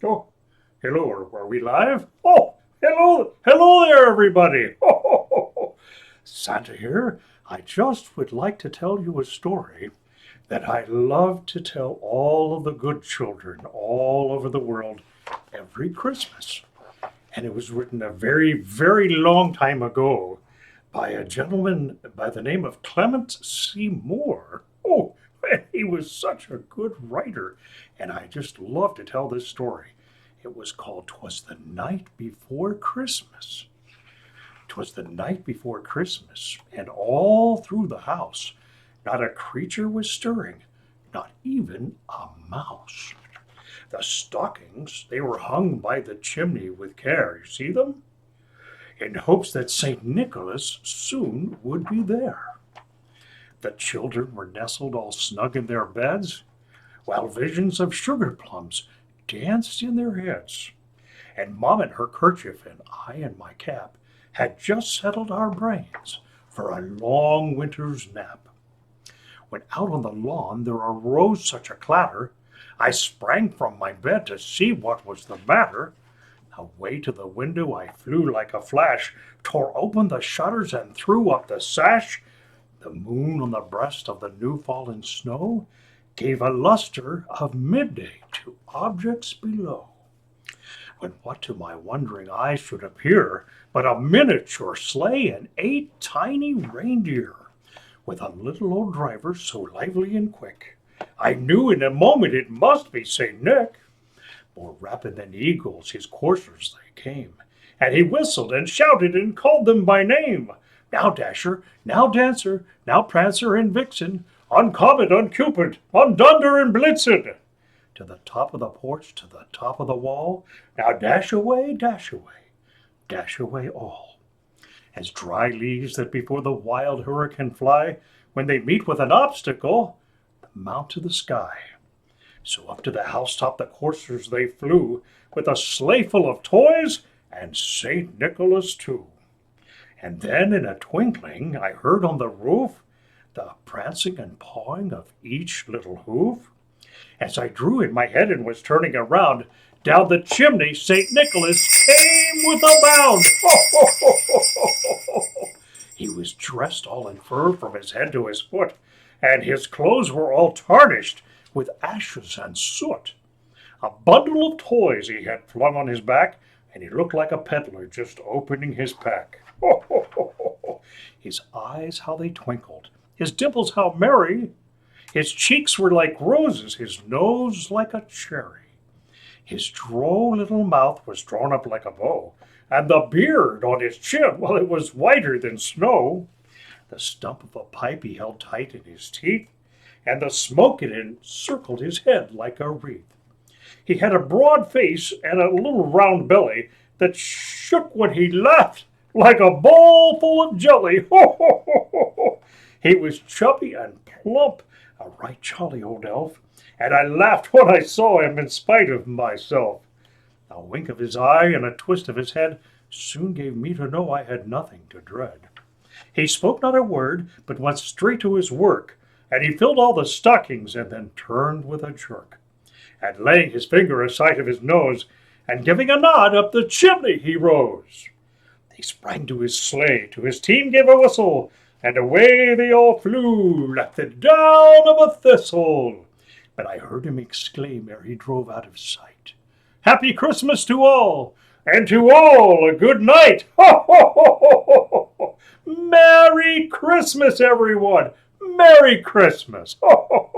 Oh, hello, are we live? Oh, hello there, everybody. Santa here. I just would like to tell you a story that I love to tell all of the good children all over the world every Christmas. And it was written a very, very long time ago by a gentleman by the name of Clement C. Moore. Oh, he was such a good writer, and I just love to tell this story. It was called "'Twas the Night Before Christmas." 'Twas the night before Christmas, and all through the house not a creature was stirring, not even a mouse. The stockings, they were hung by the chimney with care, you see them? In hopes that St. Nicholas soon would be there. The children were nestled all snug in their beds, while visions of sugar plums danced in their heads. And Mom in her kerchief and I in my cap had just settled our brains for a long winter's nap. When out on the lawn there arose such a clatter, I sprang from my bed to see what was the matter. Away to the window I flew like a flash, tore open the shutters and threw up the sash. The moon on the breast of the new-fallen snow gave a luster of midday to objects below. When what to my wondering eyes should appear but a miniature sleigh and 8 tiny reindeer, with a little old driver so lively and quick, I knew in a moment it must be St. Nick. More rapid than eagles his coursers they came, and he whistled and shouted and called them by name. Now Dasher, now Dancer, now Prancer and Vixen, on Comet, on Cupid, on Dunder and Blitzen. To the top of the porch, to the top of the wall, now dash away, dash away all. As dry leaves that before the wild hurricane fly, when they meet with an obstacle, mount to the sky. So up to the housetop the coursers they flew, with a sleigh full of toys, and St. Nicholas too. And then in a twinkling I heard on the roof the prancing and pawing of each little hoof. As I drew in my head and was turning around, down the chimney St. Nicholas came with a bound. He was dressed all in fur from his head to his foot, and his clothes were all tarnished with ashes and soot. A bundle of toys he had flung on his back, and he looked like a peddler just opening his pack. His eyes, how they twinkled, his dimples, how merry. His cheeks were like roses, his nose like a cherry. His droll little mouth was drawn up like a bow, and the beard on his chin, well, it was whiter than snow. The stump of a pipe he held tight in his teeth, and the smoke it encircled his head like a wreath. He had a broad face and a little round belly that shook when he laughed like a bowl full of jelly. He was chubby and plump, a right jolly old elf, and I laughed when I saw him in spite of myself. A wink of his eye and a twist of his head soon gave me to know I had nothing to dread. He spoke not a word, but went straight to his work, and he filled all the stockings and then turned with a jerk. And laying his finger aside of his nose, and giving a nod, up the chimney he rose. He sprang to his sleigh, to his team gave a whistle, and away they all flew like the down of a thistle. But I heard him exclaim ere he drove out of sight, "Happy Christmas to all, and to all a good night! Ho, ho, ho, ho, ho, ho. Merry Christmas, everyone! Merry Christmas! Ho, ho,